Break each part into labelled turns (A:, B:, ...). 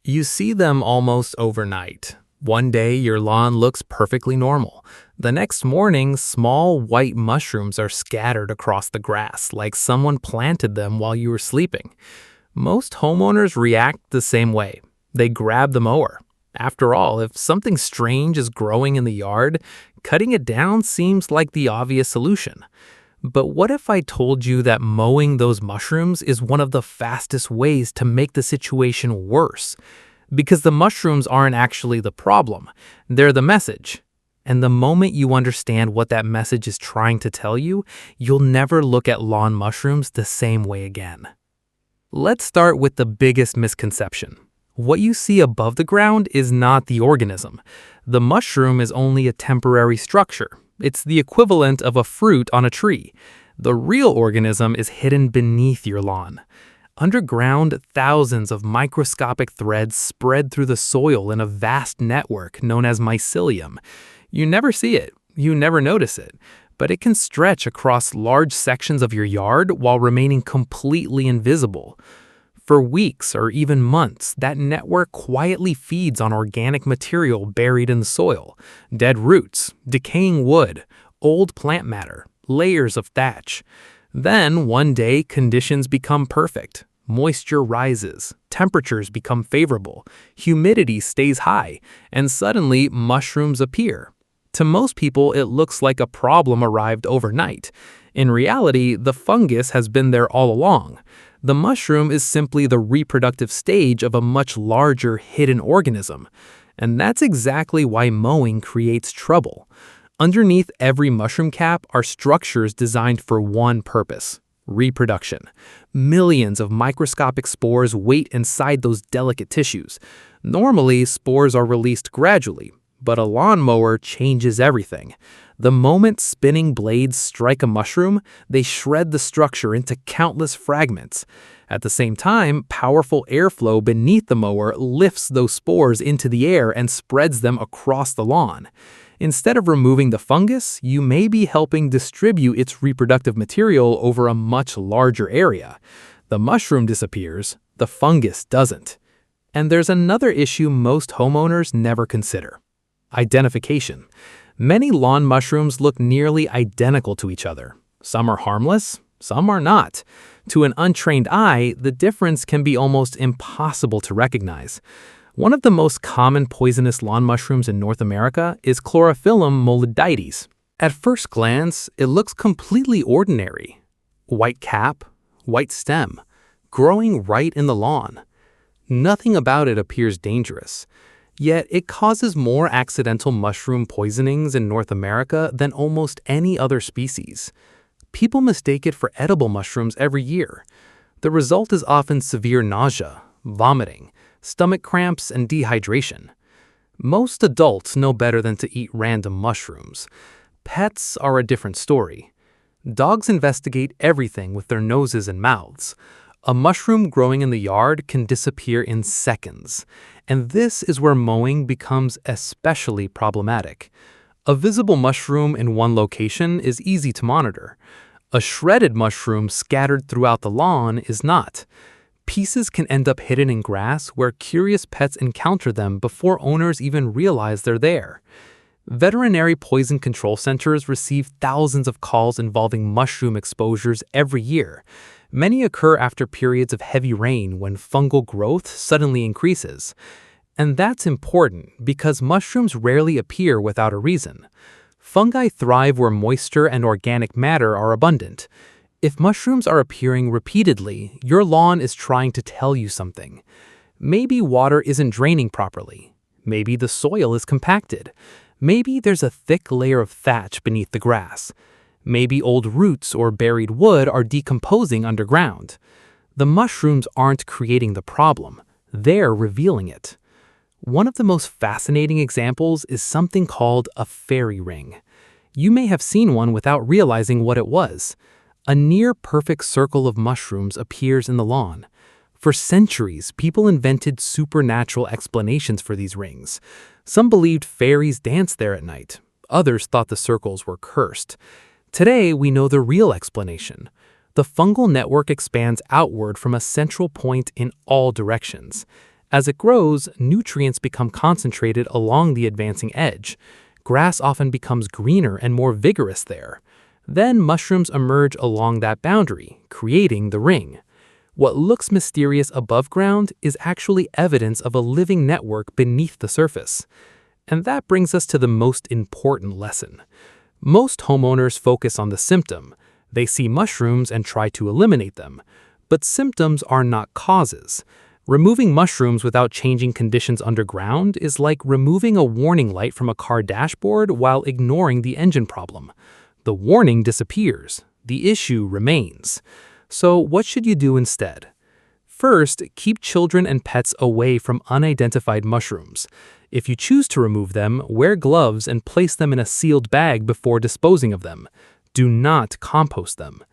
A: You see them almost overnight. One day, your lawn looks perfectly normal. The next morning, small white mushrooms are scattered across the grass like someone planted them while you were sleeping. Most homeowners react the same way. They grab the mower. After all, if something strange is growing in the yard, cutting it down seems like the obvious solution. But what if I told you that mowing those mushrooms is one of the fastest ways to make the situation worse? Because the mushrooms aren't actually the problem, they're the message. And the moment you understand what that message is trying to tell you, you'll never look at lawn mushrooms the same way again. Let's start with the biggest misconception. What you see above the ground is not the organism. The mushroom is only a temporary structure. It's the equivalent of a fruit on a tree. The real organism is hidden beneath your lawn. Underground, thousands of microscopic threads spread through the soil in a vast network known as mycelium. You never see it, you never notice it, but it can stretch across large sections of your yard while remaining completely invisible. For weeks or even months, that network quietly feeds on organic material buried in the soil, dead roots, decaying wood, old plant matter, layers of thatch. Then, one day, conditions become perfect. Moisture rises, temperatures become favorable, humidity stays high, and suddenly mushrooms appear. To most people, it looks like a problem arrived overnight. In reality, the fungus has been there all along. The mushroom is simply the reproductive stage of a much larger hidden organism. And that's exactly why mowing creates trouble. Underneath every mushroom cap are structures designed for one purpose: reproduction. Millions of microscopic spores wait inside those delicate tissues. Normally, spores are released gradually, but a lawnmower changes everything. The moment spinning blades strike a mushroom, they shred the structure into countless fragments. At the same time, powerful airflow beneath the mower lifts those spores into the air and spreads them across the lawn. Instead of removing the fungus, you may be helping distribute its reproductive material over a much larger area. The mushroom disappears, the fungus doesn't. And there's another issue most homeowners never consider: identification. Many lawn mushrooms look nearly identical to each other. Some are harmless, some are not. To an untrained eye, the difference can be almost impossible to recognize. One of the most common poisonous lawn mushrooms in North America is Chlorophyllum mollidites. At first glance, it looks completely ordinary. White cap, white stem, growing right in the lawn. Nothing about it appears dangerous. Yet it causes more accidental mushroom poisonings in North America than almost any other species. People mistake it for edible mushrooms every year. The result is often severe nausea, vomiting, stomach cramps, and dehydration. Most adults know better than to eat random mushrooms. Pets are a different story. Dogs investigate everything with their noses and mouths. A mushroom growing in the yard can disappear in seconds, and this is where mowing becomes especially problematic. A visible mushroom in one location is easy to monitor. A shredded mushroom scattered throughout the lawn is not. Pieces can end up hidden in grass where curious pets encounter them before owners even realize they're there. Veterinary poison control centers receive thousands of calls involving mushroom exposures every year. Many occur after periods of heavy rain when fungal growth suddenly increases. And that's important because mushrooms rarely appear without a reason. Fungi thrive where moisture and organic matter are abundant. If mushrooms are appearing repeatedly, your lawn is trying to tell you something. Maybe water isn't draining properly. Maybe the soil is compacted. Maybe there's a thick layer of thatch beneath the grass. Maybe old roots or buried wood are decomposing underground. The mushrooms aren't creating the problem. They're revealing it. One of the most fascinating examples is something called a fairy ring. You may have seen one without realizing what it was. A near-perfect circle of mushrooms appears in the lawn. For centuries, people invented supernatural explanations for these rings. Some believed fairies danced there at night. Others thought the circles were cursed. Today, we know the real explanation. The fungal network expands outward from a central point in all directions. As it grows, nutrients become concentrated along the advancing edge. Grass often becomes greener and more vigorous there. Then mushrooms emerge along that boundary, creating the ring. What looks mysterious above ground is actually evidence of a living network beneath the surface. And that brings us to the most important lesson. Most homeowners focus on the symptom. They see mushrooms and try to eliminate them. But symptoms are not causes. Removing mushrooms without changing conditions underground is like removing a warning light from a car dashboard while ignoring the engine problem. The warning disappears. The issue remains. So what should you do instead? First, keep children and pets away from unidentified mushrooms. If you choose to remove them, wear gloves and place them in a sealed bag before disposing of them. Do not compost them.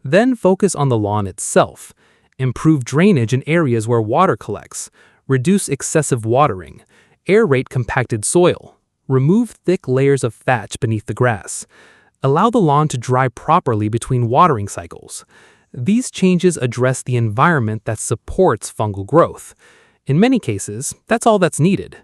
A: Then focus on the lawn itself. Improve drainage in areas where water collects. Reduce excessive watering. Aerate compacted soil. Remove thick layers of thatch beneath the grass. Allow the lawn to dry properly between watering cycles. These changes address the environment that supports fungal growth. In many cases, that's all that's needed.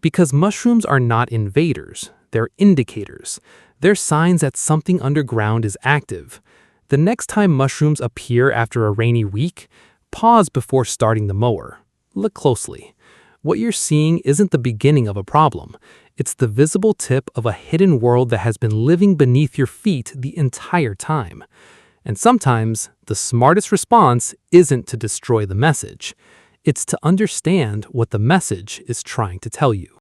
A: Because mushrooms are not invaders, they're indicators. They're signs that something underground is active. The next time mushrooms appear after a rainy week, pause before starting the mower. Look closely. What you're seeing isn't the beginning of a problem. It's the visible tip of a hidden world that has been living beneath your feet the entire time. And sometimes, the smartest response isn't to destroy the message. It's to understand what the message is trying to tell you.